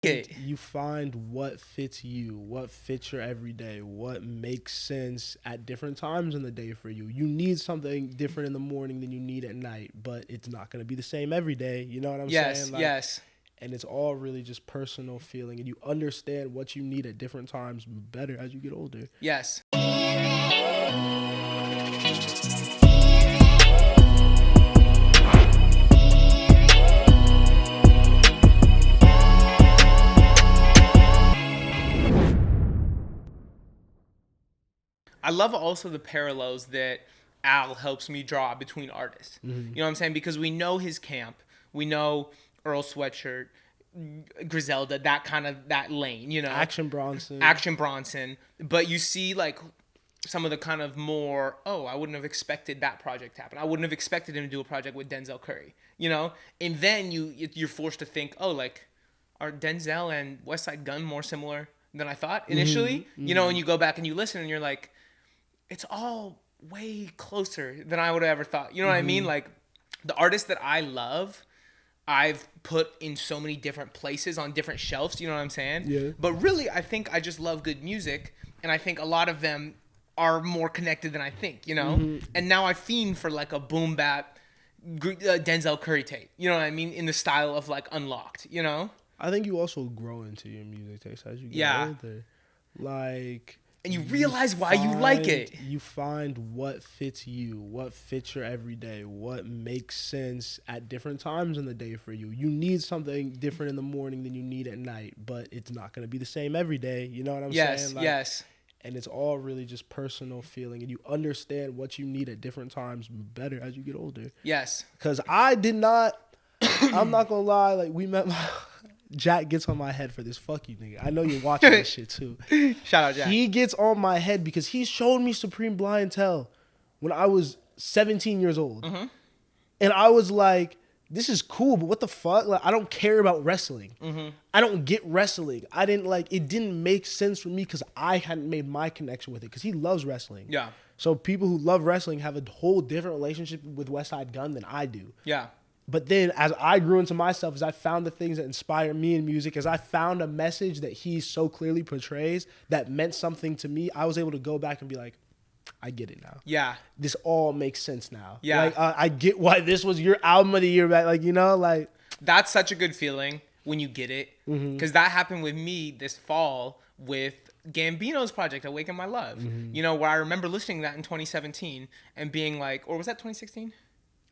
You find what fits you, what fits your everyday, what makes sense at different times in the day for you. You need something different in the morning than you need at night, but it's not going to be the same every day. You know what I'm saying? Yes. And it's all really just personal feeling, and you understand what you need at different times better as you get older. Yes. I love also the parallels that Al helps me draw between artists. Mm-hmm. You know what I'm saying? Because we know his camp. We know Earl Sweatshirt, Griselda, that lane, you know. Action Bronson. But you see like some of the kind of more, I wouldn't have expected that project to happen. I wouldn't have expected him to do a project with Denzel Curry, you know? And then you're forced to think, are Denzel and West Side Gun more similar than I thought initially? Mm-hmm. You know, and you go back and you listen and you're like, it's all way closer than I would have ever thought. You know what I mean? Like, the artists that I love, I've put in so many different places on different shelves. You know what I'm saying? Yeah. But really, I think I just love good music. And I think a lot of them are more connected than I think, you know? Mm-hmm. And now I fiend for, like, a boom bap Denzel Curry tape. You know what I mean? In the style of, like, Unlocked, you know? I think you also grow into your music taste as you get older. Like... And you realize why you like it. You find what fits you, what fits your everyday, what makes sense at different times in the day for you. You need something different in the morning than you need at night, but it's not going to be the same every day. You know what I'm saying? Yes. And it's all really just personal feeling, and you understand what you need at different times better as you get older. Yes. Because I did not, I'm not going to lie, like we met Jack gets on my head for this. Fuck you, nigga. I know you're watching this shit too. Shout out, Jack. He gets on my head because he showed me Supreme Blientele when I was 17 years old. Mm-hmm. And I was like, this is cool, but what the fuck? Like, I don't care about wrestling. Mm-hmm. I don't get wrestling. I didn't it didn't make sense for me because I hadn't made my connection with it because he loves wrestling. Yeah. So people who love wrestling have a whole different relationship with West Side Gun than I do. Yeah. But then as I grew into myself, as I found the things that inspire me in music, as I found a message that he so clearly portrays that meant something to me, I was able to go back and be like, I get it now. Yeah. This all makes sense now. Yeah. Like, I get why this was your album of the year back. Like, you know, like. That's such a good feeling when you get it. Because that happened with me this fall with Gambino's project, Awaken My Love. Mm-hmm. You know, where I remember listening to that in 2017 and being like, or was that 2016?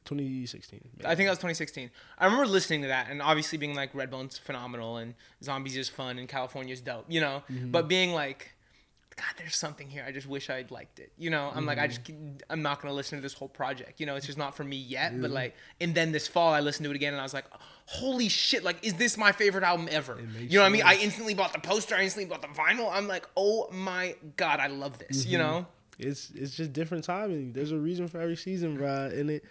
2016. Maybe. I think that was 2016. I remember listening to that and obviously being like, Redbone's phenomenal and Zombies is fun and California's dope, you know? Mm-hmm. But being like, God, there's something here. I just wish I'd liked it. You know, I'm like, I'm not going to listen to this whole project. You know, it's just not for me yet. Yeah. But like, and then this fall I listened to it again and I was like, holy shit, like, is this my favorite album ever? You know what I mean? I instantly bought the poster. I instantly bought the vinyl. I'm like, oh my God, I love this, you know? It's just different timing. There's a reason for every season, bro. And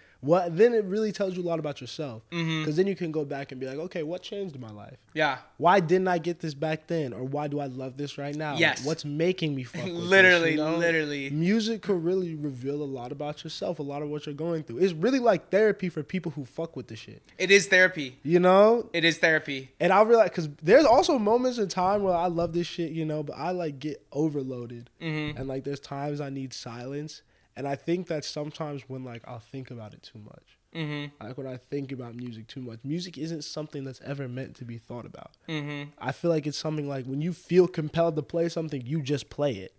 then it really tells you a lot about yourself. Because then you can go back and be like, okay, what changed in my life? Yeah. Why didn't I get this back then? Or why do I love this right now? Yes. What's making me fuck with literally, this, you know? Literally. Music could really reveal a lot about yourself, a lot of what you're going through. It's really like therapy for people who fuck with the shit. It is therapy. You know? It is therapy. And I realize, because there's also moments in time where I love this shit, you know, but I like get overloaded. And like there's times I need silence. And I think that sometimes when like I'll think about it too much. Like when I think about music too much, music isn't something that's ever meant to be thought about. I feel like it's something like when you feel compelled to play something, you just play it.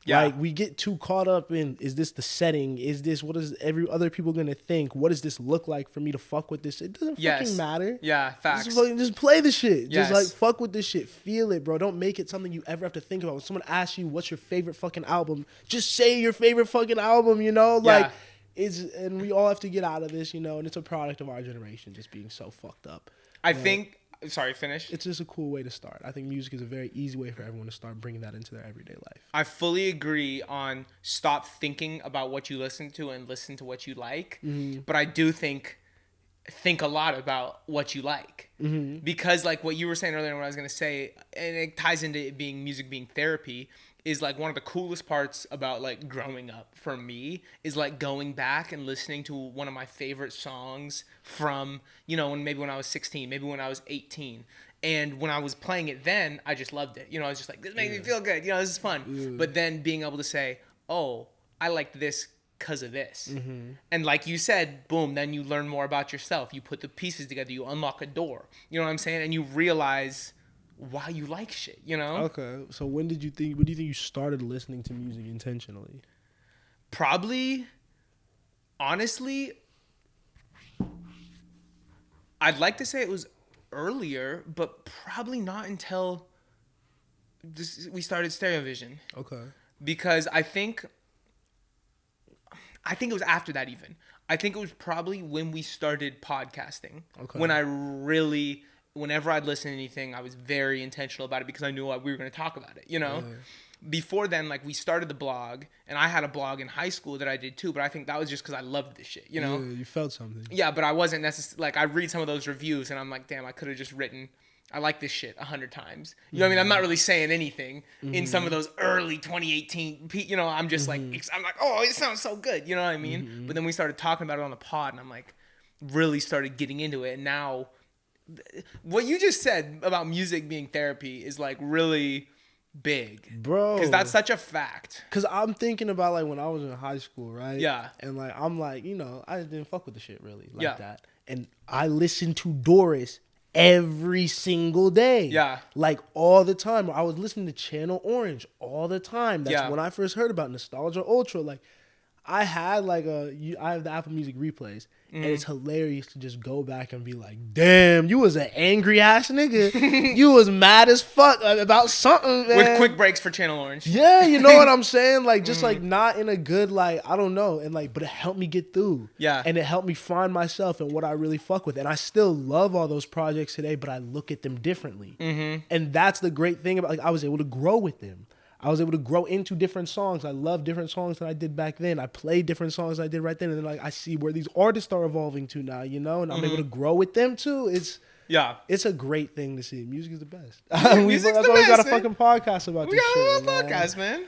Yeah. Like we get too caught up in, is this the setting? Is this, what is every other people going to think? What does this look like for me to fuck with this? It doesn't fucking matter. Yeah, facts. Just play the shit. Yes. Just like fuck with this shit. Feel it, bro. Don't make it something you ever have to think about. When someone asks you what's your favorite fucking album, just say your favorite fucking album, you know? Like and we all have to get out of this, you know, and it's a product of our generation just being so fucked up. I think, sorry, finish. It's just a cool way to start. I think music is a very easy way for everyone to start bringing that into their everyday life. I fully agree on stop thinking about what you listen to and listen to what you like. But I do think a lot about what you like. Because like what you were saying earlier, what I was going to say, and it ties into it being music being therapy, is like one of the coolest parts about like growing up for me is like going back and listening to one of my favorite songs from, you know, when I was 16, maybe when I was 18, And when I was playing it then, I just loved it. You know, I was just like, this makes me feel good. You know, this is fun. Yeah. But then being able to say, oh, I like this because of this. Mm-hmm. And like you said, boom, then you learn more about yourself. You put the pieces together. You unlock a door. You know what I'm saying? And you realize why you like shit, you know? Okay. So when do you think you started listening to music intentionally? Probably, honestly, I'd like to say it was earlier, but probably not until we started StereoVision. Okay. Because I think it was after that even. I think it was probably when we started podcasting. Okay. When I really, whenever I'd listen to anything, I was very intentional about it because I knew we were going to talk about it, you know? Yeah. Before then, like, we started the blog, and I had a blog in high school that I did too, but I think that was just because I loved this shit, you know? Yeah, you felt something. Yeah, but I wasn't necessarily, like, I read some of those reviews, and I'm like, damn, I could have just written, I like this shit 100 times. You know what I mean? I'm not really saying anything in some of those early 2018, you know, I'm just like, I'm like, oh, it sounds so good, you know what I mean? But then we started talking about it on the pod, and I'm like, really started getting into it, and now, what you just said about music being therapy is, like, really big, bro, because that's such a fact. Because I'm thinking about, like, when I was in high school, right? Yeah. And, like, I'm like, you know, I just didn't fuck with the shit really like that. And I listened to Doris every single day. Yeah. Like, all the time. I was listening to Channel Orange all the time. That's when I first heard about Nostalgia Ultra. Like, I have the Apple Music replays. And it's hilarious to just go back and be like, damn, you was an angry ass nigga. You was mad as fuck about something, man. With quick breaks for Channel Orange. Yeah, you know what I'm saying? Like, just like not in a good, like, I don't know. And like, but it helped me get through. Yeah. And it helped me find myself and what I really fuck with. And I still love all those projects today, but I look at them differently. Mm-hmm. And that's the great thing about, like, I was able to grow with them. I was able to grow into different songs. I love different songs than I did back then. I played different songs than I did right then. And then, like, I see where these artists are evolving to now, you know? And I'm able to grow with them, too. It's a great thing to see. Music is the best. Yeah, music's the best, we got a fucking podcast about this shit. We got a podcast, man.